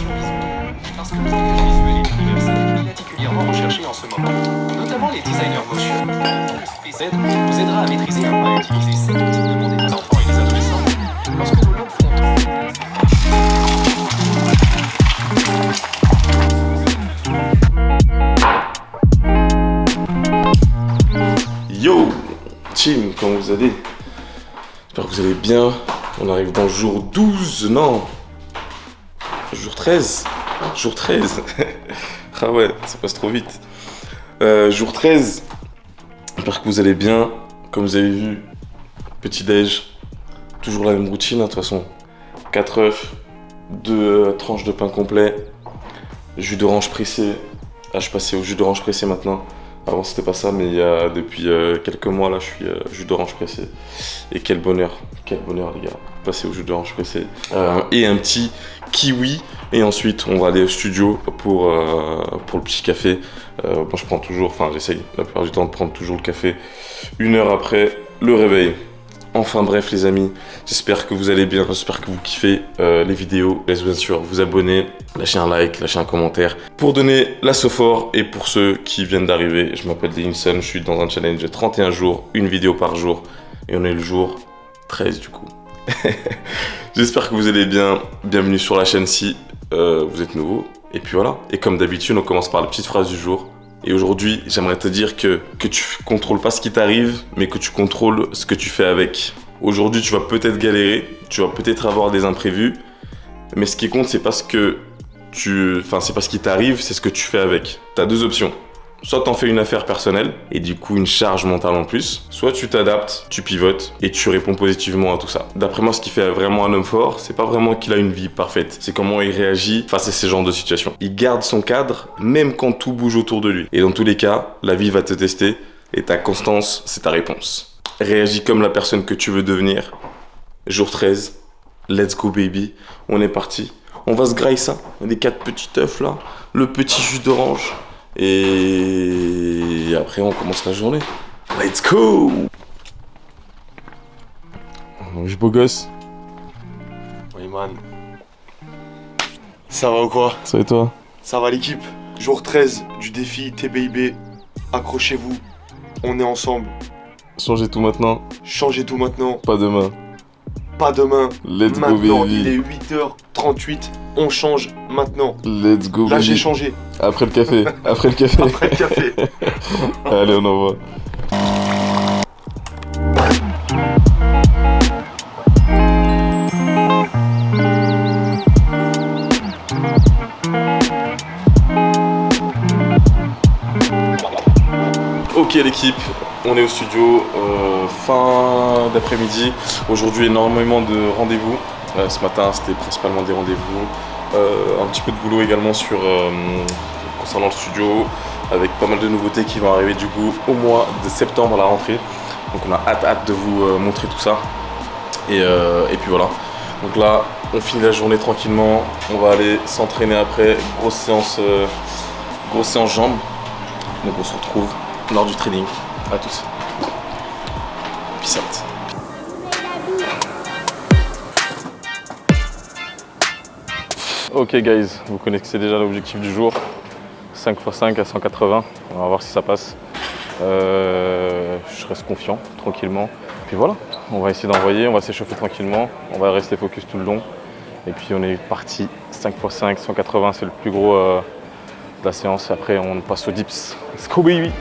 l'immersion visuelle. Parce que le langage visuel est universel et particulièrement recherché en ce moment. Notamment les designers motion. SpaceZ vous aidera à maîtriser et à utiliser cet outil demandé aux enfants et les adolescents lorsque nos langues font Yo team, comment vous allez? J'espère que vous allez bien. On arrive dans le jour 12, non, jour 13. Jour 13. Ah ouais, ça passe trop vite. Jour 13. J'espère que vous allez bien. Comme vous avez vu, petit déj. Toujours la même routine, de toute façon. 4 œufs, 2 tranches de pain complet, jus d'orange pressé. Ah, je suis passé au jus d'orange pressé maintenant. Avant c'était pas ça, mais depuis quelques mois là je suis jus d'orange pressé. Et quel bonheur les gars, passer au jus d'orange pressé. Et un petit kiwi. Et ensuite on va aller au studio pour le petit café. Moi je prends toujours, enfin j'essaye la plupart du temps de prendre toujours le café 1 heure après le réveil. Enfin bref les amis, j'espère que vous allez bien, j'espère que vous kiffez les vidéos. Laissez bien sûr vous abonner, lâchez un like, lâchez un commentaire pour donner la fort. Et pour ceux qui viennent d'arriver, je m'appelle Denilson, je suis dans un challenge de 31 jours, une vidéo par jour. Et on est le jour 13 du coup. J'espère que vous allez bien, bienvenue sur la chaîne si vous êtes nouveau. Et puis voilà, et comme d'habitude on commence par la petite phrase du jour. Et aujourd'hui, j'aimerais te dire que tu contrôles pas ce qui t'arrive, mais que tu contrôles ce que tu fais avec. Aujourd'hui, tu vas peut-être galérer, tu vas peut-être avoir des imprévus, mais ce qui compte, c'est pas ce que c'est pas ce qui t'arrive, c'est ce que tu fais avec. T'as 2 options. Soit t'en fais une affaire personnelle, et du coup une charge mentale en plus, soit tu t'adaptes, tu pivotes, et tu réponds positivement à tout ça. D'après moi, ce qui fait vraiment un homme fort, c'est pas vraiment qu'il a une vie parfaite, c'est comment il réagit face à ces genres de situations. Il garde son cadre, même quand tout bouge autour de lui. Et dans tous les cas, la vie va te tester, et ta constance, c'est ta réponse. Réagis comme la personne que tu veux devenir. Jour 13, let's go baby, on est parti. On va se grailler ça, les 4 petits œufs là, le petit jus d'orange. Et après on commence la journée. Let's go! Wesh beau gosse. Oui man. Ça va ou quoi? Ça et toi? Ça va l'équipe. Jour 13 du défi TBIB. Accrochez-vous. On est ensemble. Changez tout maintenant. Changez tout maintenant. Pas demain. Pas demain. Let's maintenant, go baby. Il est 8h38. On change maintenant. Let's go Là baby. j'ai changé. Après le café. Après le café. Après le café. Allez on envoie. Ok l'équipe, on est au studio, fin d'après-midi. Aujourd'hui énormément de rendez-vous. Ce matin c'était principalement des rendez-vous. Un petit peu de boulot également concernant le studio, avec pas mal de nouveautés qui vont arriver du coup au mois de septembre à la rentrée. Donc on a hâte de vous montrer tout ça. Et puis voilà. Donc là on finit la journée tranquillement. On va aller s'entraîner après. Grosse séance jambes. Donc on se retrouve lors du training. À tous. Peace out. Ok guys, vous connaissez déjà l'objectif du jour. 5 x 5 à 180. On va voir si ça passe. Je reste confiant, tranquillement. Puis voilà, on va essayer d'envoyer, on va s'échauffer tranquillement. On va rester focus tout le long. Et puis on est parti. 5 x 5, 180, c'est le plus gros de la séance. Après on passe aux dips. Let's go baby!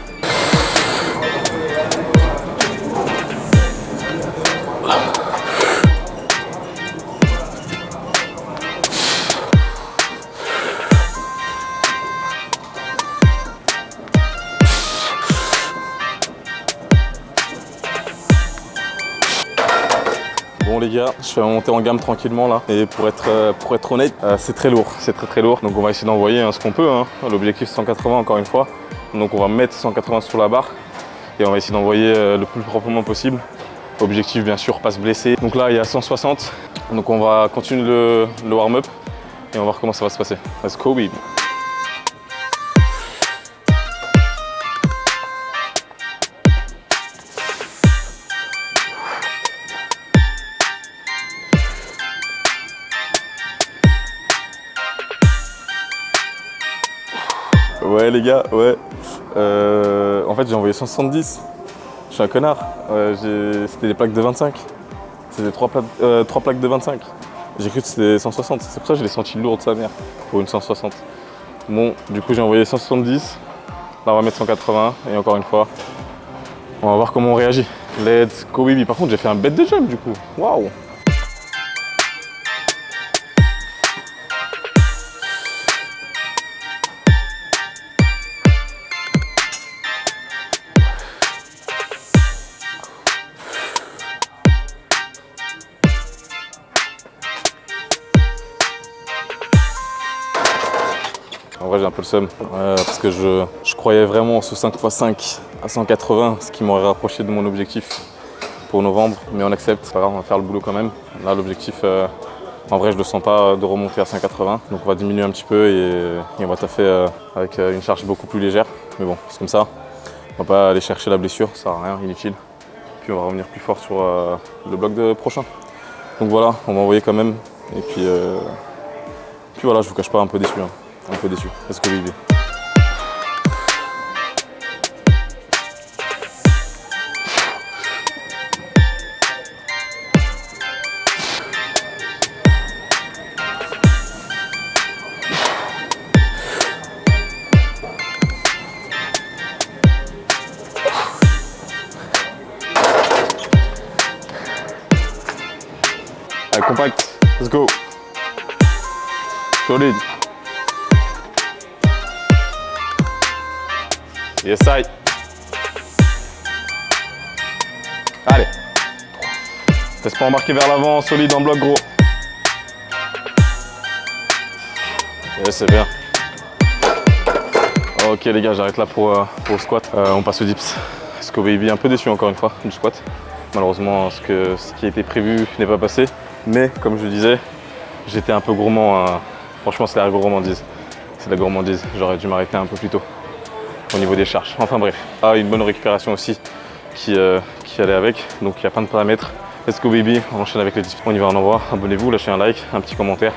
Bon les gars, je fais monter en gamme tranquillement là. Et pour être honnête, c'est très lourd, c'est très lourd. Donc on va essayer d'envoyer ce qu'on peut. L'objectif c'est 180 encore une fois. Donc on va mettre 180 sur la barre et on va essayer d'envoyer le plus proprement possible. Objectif bien sûr, pas se blesser. Donc là il y a 160. Donc on va continuer le warm-up et on va voir comment ça va se passer. Let's go baby. Ouais les gars, ouais. En fait j'ai envoyé 170. Je suis un connard. C'était des plaques de 25. C'était 3 plaques de 25. J'ai cru que c'était 160. C'est pour ça que je l'ai senti lourde sa mère pour une 160. Bon, du coup j'ai envoyé 170. Là on va mettre 180 et encore une fois, on va voir comment on réagit. Let's go baby. Par contre j'ai fait un bête de jump du coup. Waouh. En vrai j'ai un peu le seum parce que je croyais vraiment en ce 5x5 à 180, ce qui m'aurait rapproché de mon objectif pour novembre, mais on accepte, c'est pas grave, on va faire le boulot quand même. Là l'objectif, en vrai je le sens pas de remonter à 180, donc on va diminuer un petit peu et on va taffer avec une charge beaucoup plus légère, mais bon c'est comme ça, on va pas aller chercher la blessure, ça sert à rien, inutile. Puis on va revenir plus fort sur le bloc de prochain. Donc voilà, on va envoyer quand même, et puis voilà, je vous cache pas, un peu déçu. Hein. Un peu déçu. Est-ce que baby? Allez, compact, let's go. Solide. Yes, I. Allez. Laisse pas embarquer vers l'avant, solide en bloc gros. Yes, c'est bien. Ok les gars, j'arrête là pour le squat. On passe au dips. Sco baby, un peu déçu encore une fois du squat. Malheureusement, ce qui a été prévu n'est pas passé. Mais comme je le disais, j'étais un peu gourmand. Franchement, c'est la gourmandise. C'est la gourmandise. J'aurais dû m'arrêter un peu plus tôt au niveau des charges. Enfin bref, une bonne récupération aussi qui allait avec. Donc il y a plein de paramètres. Let's go baby, on enchaîne avec les dips. On y va, on envoie. Abonnez-vous, lâchez un like, un petit commentaire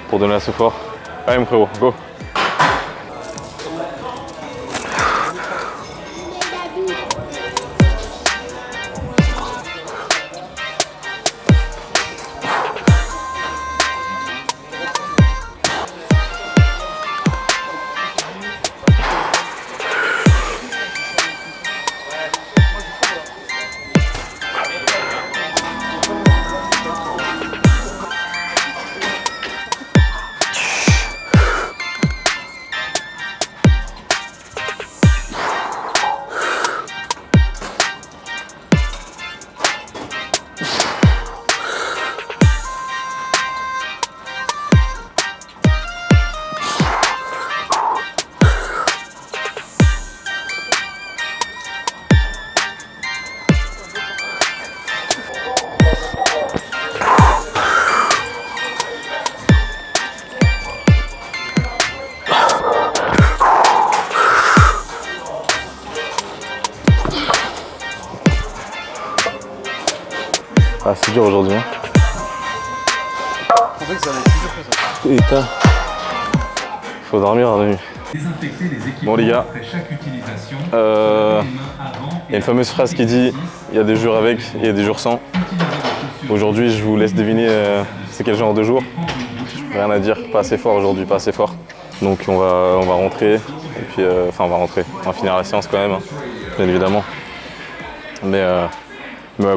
pour donner à ce fort. Allez mon frérot, go. Ah, c'est dur aujourd'hui. Hein. Je pensais que ça allait être plus dur que ça. Putain. Faut dormir la nuit. Bon les gars, il y a une fameuse phrase qui dit il y a des jours avec, il y a des jours sans. Aujourd'hui, je vous laisse deviner c'est quel genre de jour. Rien à dire, pas assez fort aujourd'hui, pas assez fort. Donc on va rentrer, et puis enfin on va rentrer, on va finir la séance quand même, hein, bien évidemment. Mais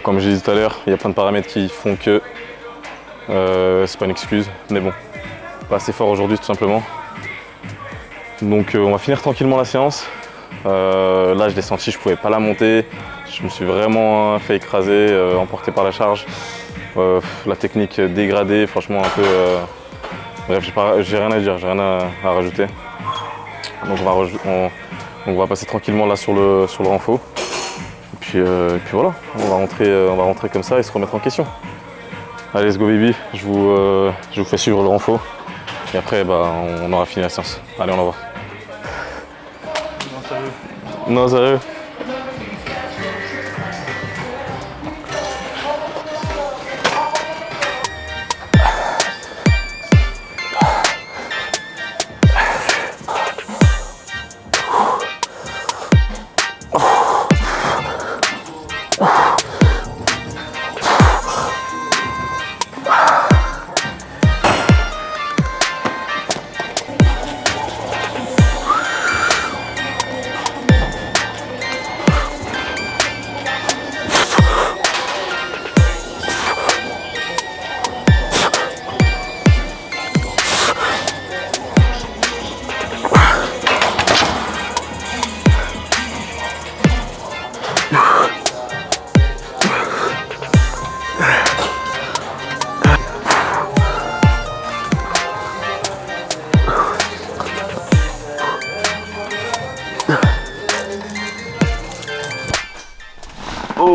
comme j'ai dit tout à l'heure, il y a plein de paramètres qui font que c'est pas une excuse, mais bon, pas assez fort aujourd'hui tout simplement. Donc on va finir tranquillement la séance. Là je l'ai senti, je pouvais pas la monter. Je me suis vraiment fait écraser, emporté par la charge. La technique dégradée, franchement un peu... Bref, j'ai rien à dire, j'ai rien à rajouter. Donc on va passer tranquillement là sur le renfort. Et puis voilà, on va rentrer comme ça et se remettre en question. Allez, let's go baby, je vous fais suivre le renfort. Et après, on aura fini la séance. Allez, on l'envoie. Non, sérieux.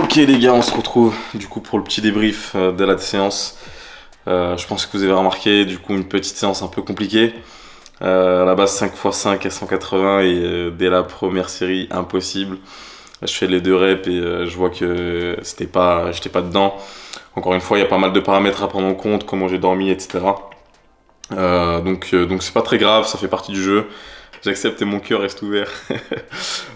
Ok les gars, on se retrouve du coup pour le petit débrief de la séance. Je pense que vous avez remarqué du coup une petite séance un peu compliquée. À la base 5x5 à 180 et dès la première série impossible. Je fais les 2 reps et je vois que j'étais pas dedans. Encore une fois, il y a pas mal de paramètres à prendre en compte, comment j'ai dormi, etc. Donc c'est pas très grave, ça fait partie du jeu. J'accepte et mon cœur reste ouvert.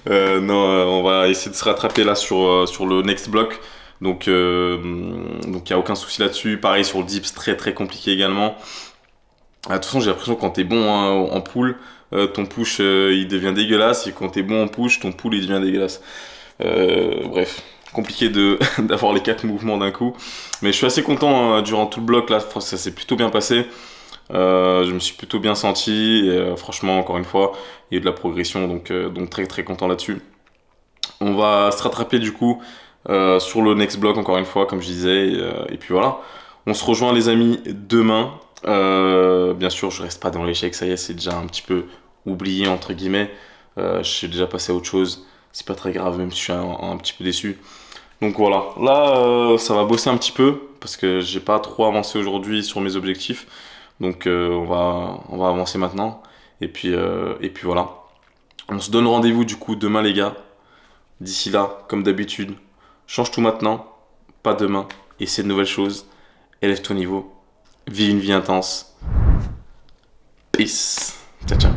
On va essayer de se rattraper là sur le next block. Donc il n'y a aucun souci là-dessus. Pareil sur le dips, très très compliqué également. De toute façon, j'ai l'impression que quand t'es bon en pull, ton push il devient dégueulasse. Et quand t'es bon en push, ton pull il devient dégueulasse. Bref, compliqué d'avoir les 4 mouvements d'un coup. Mais je suis assez content durant tout le bloc là. Ça s'est plutôt bien passé. Je me suis plutôt bien senti et franchement encore une fois il y a eu de la progression donc très très content là-dessus. On va se rattraper du coup sur le next block encore une fois comme je disais et puis voilà, on se rejoint les amis demain. Bien sûr je reste pas dans l'échec, ça y est c'est déjà un petit peu oublié entre guillemets, je suis déjà passé à autre chose, c'est pas très grave même si je suis un petit peu déçu. Donc voilà, là ça va bosser un petit peu parce que j'ai pas trop avancé aujourd'hui sur mes objectifs. Donc on va avancer maintenant. Et puis voilà. On se donne rendez-vous du coup demain les gars. D'ici là, comme d'habitude, change tout maintenant, pas demain. Essaie de nouvelles choses. Élève ton niveau. Vis une vie intense. Peace. Ciao ciao.